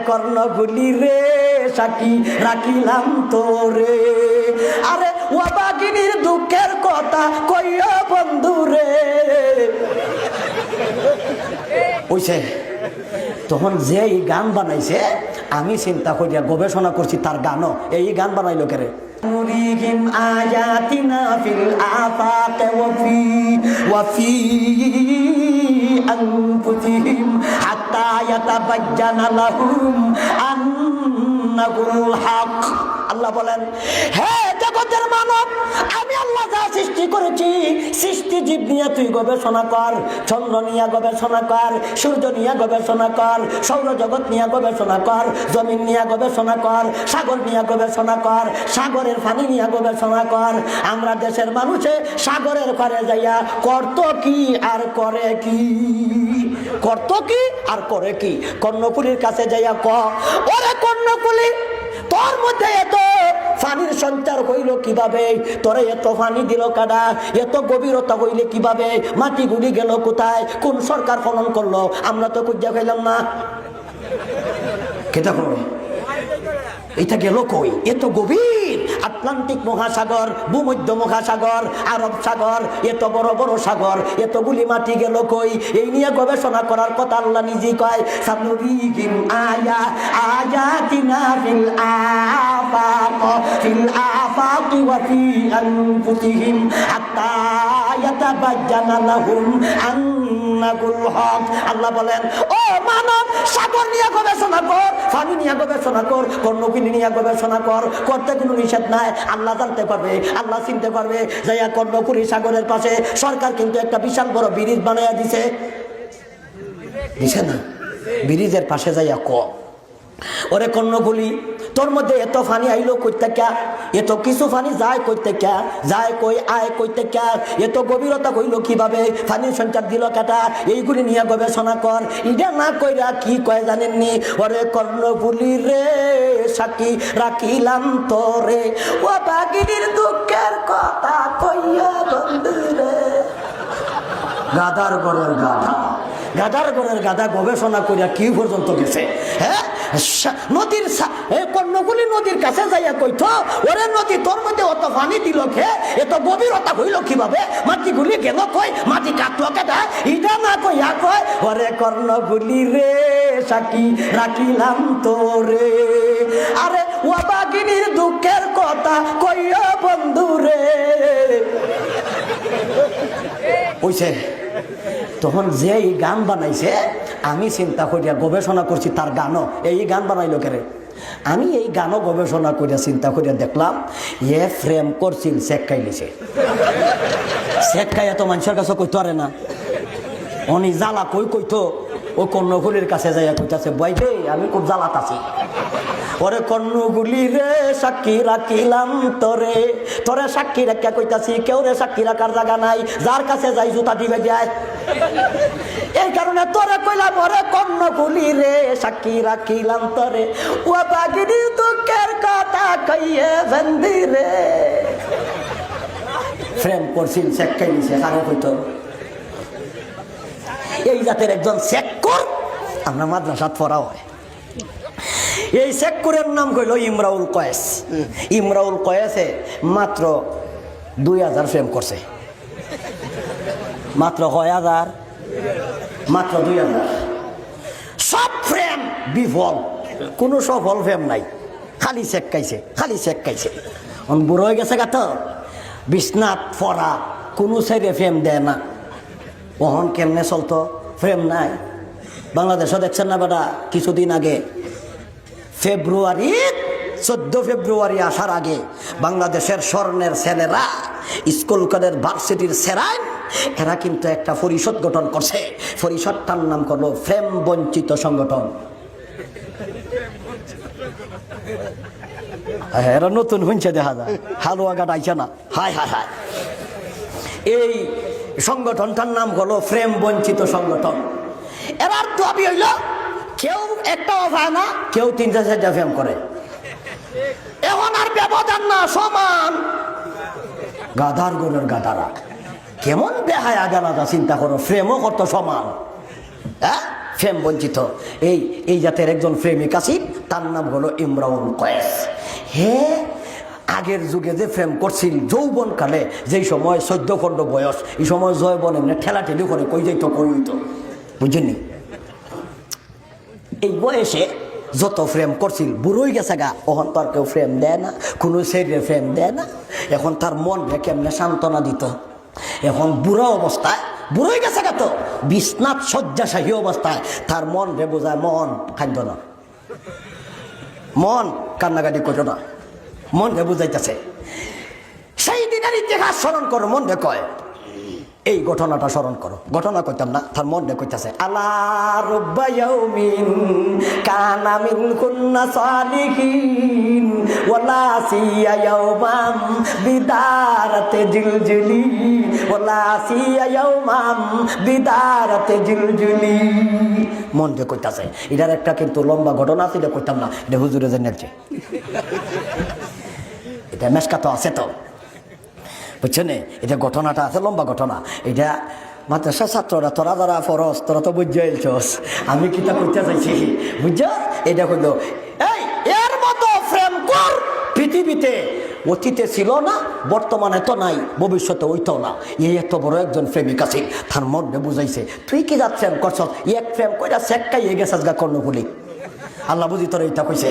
কর্ণফুলি রে সাক্ষী রাখিলাম তোরে, আরে অভাগিনীর দুঃখের কথা কইও বন্ধু রে। ওইছে তখন যে এই গান বানাইছে আমি চিন্তা করিয়া গবেষণা করছি তার গানও এই গান বানাইলো কেরে। নুরিহিম আয়াতিনা ফিল আফাকি ওয়া ফি আনফুসিহিম হাত্তা ইয়াতাবায়্যানা লাহুম আন্নাহুল হক। আল্লাহ বলেন, হে জগতের মানব, আমি আল্লাহ যা সৃষ্টি করেছি সৃষ্টি জীব নিয়ে তুই গবেষণা কর, চন্দ্র নিয়ে গবেষণা কর, সূর্য নিয়ে গবেষণা কর, সৌরজগৎ নিয়ে গবেষণা কর, জমিন নিয়ে গবেষণা কর, সাগর নিয়ে গবেষণা কর, সাগরের পানি নিয়ে গবেষণা কর। আমরা দেশের মানুষে সাগরের পারে যাইয়া করত কি আর করে কি, করত কি আর করে কি। কর্ণফুলির কাছে যাইয়া ক, ওরে কর্ণফুলি, তোর মধ্যে এত পানির সঞ্চার হইল কিভাবে, তোরে এত পানি দিল কাদা, এত গভীরতা হইলে কিভাবে, মাটিগুলি গেল কোথায়, কোন সরকার খনন করলো, আমরা তো খুঁজে পাইলাম না। কেটা করবে এটা গেল কই, এত গভীর আটলান্টিক মহাসাগর, ভূমধ্য মহাসাগর, আরব সাগর, এত বড় বড় সাগর, এতগুলি মাটি গেল কই, এই নিয়ে গবেষণা করার কথা আল্লাহ নিজেই কয়। সানুরিহিম আয়াতিনা ফিল আফাকি ওয়া ফি আনফুসিহিম হাত্তা ইয়াতাবায়্যানা লাহুম আন্নাহুল হক। আল্লাহ বলেন, ও মানব, সাগর নিয়ে গবেষণা কর, পানি নিয়ে গবেষণা কর, কর্ণফুলি নিয়ে গবেষণা কর, করতে কোনো নিষেধ নাই। আল্লাহ জানতে পারবে, আল্লাহ চিনতে পারবে। যাইয়া কর্ণফুলি সাগরের পাশে সরকার কিন্তু একটা বিশাল বড় ব্রিজ বানাইয়া দিছে, দিছে না? ব্রিজের পাশে যাইয়া ক, ওরে কর্ণফুলি, তোর মধ্যে এত পানি আইলো কইতে ক্যা, এত কিছু পানি যায় কইতে ক্যা, যায় কই আয় কইতে ক্যা, এত গভীরতা হইল কিভাবে, পানির সঞ্চার দিল কাটা, এইগুলি নিয়ে গবেষণা কর। এটা না কইরা কি কয় জানেননি, ওরে কর্ণফুলি রে সাক্ষী রাখিলাম তোরে, ও বাগিনীর দুঃখের কথা কইয়া বন্ধু রে। গাদার গড়ের গাধা, গাদার গড়ের গাধা গবেষণা করিয়া কি পর্যন্ত গেছে। হ্যাঁ, নদীর কর্ণফুলি নদীর কাছে যাইয়া কইত, ওরে নদী, তোর মধ্যে অত পানি দিল খে, এত গভীরতা হইল কিভাবে, মাটিগুলি গেল কই, মাটি কাটলো কেটা, ইটা না কইয়া কয়, ওরে কর্ণফুলি রে সাক্ষী রাখিলাম তোরে, আরে অভাগিনীর দুঃখের কথা কইয়া বন্ধু রে। ওইছে তখন যে এই গান বানাইছে আমি চিন্তা করিয়া গবেষণা করছি তার গানও এই গান বানাইলো কেরে। আমি এই গানও গবেষণা করিয়া চিন্তা করিয়া দেখলাম এ ফ্রেম করছিল চেক খাইলিছে, চেক খাই এত মানুষের কাছে কইতো আরে না, অনি জ্বালা কই কইতো, ও কর্ণফুলির কাছে যাইয়া কইতাছে, বই দে আমি খুব জ্বালাত আছি, ওরে কর্ণফুলি রে সাক্ষী রাখিলাম তোরে, তোরে সাক্ষী রাখিয়া কইতাছি, কেউ রে সাক্ষী রাখার জায়গা নাই, যার কাছে যাই জুতা দিবে যায়। এই কারণে তোরে কইলাম, ওরে কর্ণফুলি রে সাক্ষী রাখিলাম তোরে, ও বাগিনীর দুঃখের কথা কইয়ে বন্ধি রে। ফ্রেম করছিল চেক খাই নিছে, কারো কইতো এই জাতের একজন চেক্কর আমরা মাদ্রাসাত পড়া হয়। এই চেক্করের নাম কইল ইমরাউল কয়েস। ইমরাউল কয়েসে মাত্র 2000 ফ্রেম করছে, মাত্র 1000, মাত্র 2000। সব ফ্রেম বিফল, কোনো সফল ফ্রেম নাই, খালি চেক খাইছে, খালি চেক খাইছে। বুড়ো হয়ে গেছে গা তো, বিছনাত পড়া, কোনো সাইডে ফ্রেম দেয় না। ওহন কেমনে চলতো, ফ্রেম নাই। বাংলাদেশও দেখছেন না বেটা, কিছুদিন আগে ফেব্রুয়ারি 14 ফেব্রুয়ারি আসার আগে বাংলাদেশের স্বর্ণের ছেলেরা, স্কুল কলেজ ভার্সিটির সেরাইন, এরা কিন্তু একটা পরিষদ গঠন করছে। পরিষদটার নাম করলো ফ্রেম বঞ্চিত সংগঠন। এরা নতুন হইছে দেখা যায়, হালুয়া গাড়াইছে না, হায় হায় হায়। এই সংগঠনটার নাম হলো ফ্রেম বঞ্চিত সংগঠন। এরার দাবি হইল কেউ একটাও পায় না, কেউ 3-4টা ফ্রেম করে, এখন আর ব্যবধান না, সমান। গাধার গরের গাধারা কেমন বেহায়া গালাটা চিন্তা করো, ফ্রেমও করতো সমান। হ্যাঁ, প্রেম বঞ্চিত এই এই জাতের একজন প্রেমিক আছি, তার নাম হলো ইমরাউল কয়েস। হে আগের যুগে যে প্রেম করছিল যৌবন কালে, যেই সময় 14 খণ্ড বয়স, এই সময় জয়বন এমনি ঠেলা ঠেলি করে কই যাইতো কই হইতো, বুঝছেন? এই বয়সে যত প্রেম করছিল বুড়োই গেছে গা, ওখান তো আর কেউ প্রেম দেয় না, কোনো শরীরে প্রেম দেয় না। এখন তার মন কেমনে সান্ত্বনা দিত? এখন বুড়ো অবস্থায়, বুড়োই গেছে গা তো, বিছনাথ শয্যাশাহী অবস্থায় তার মন রে বোঝায়, মন খাদ্য না, মন কান্নাকাটি করো না, মন রে বুঝাইতেছে। সেই দিনের ইতিহাস স্মরণ করো, মন রে কয় এই ঘটনাটা স্মরণ করো। ঘটনা কইতাম না, তার মন রে কইতাছে, আলা রুব্বা ইয়াউমিন কানা মিন কুন্না সালিহিন ওয়ালা সিয়া ইয়াউমাম বিদারাতে জিলজিলি ওয়ালা সিয়া ইয়াউমাম বিদারাতে জিলজিলি। মন রে কইতাছে। এটার একটা কিন্তু লম্বা ঘটনা ছিল, কইতাম না, এটা হুজুরে জানেছে, এটা মেশকাতো আছে তো, বুঝছেন? এটা ঘটনাটা আছে, লম্বা ঘটনা। এটা মাদ্রাসা ছাত্ররা, তোরা যারা ফরস তোরা তো বুঝে এলছস, আমি কিতা করতে চাইছি, বুঝছ? এটা হইল এই এর মতো প্রেম কর পৃথিবীতে অতীতে ছিল না, বর্তমানে তো নাই, ভবিষ্যতে ওইটাও না। এই এত বড় একজন প্রেমিক আছে, তার মনে বুঝাইছে তুই কি যা প্রেম করছস, এক প্রেম কইরা সেক্কাই গেছাস গা কর্ণফুলি। আল্লাহ বুঝি তোর এইটা কইছে।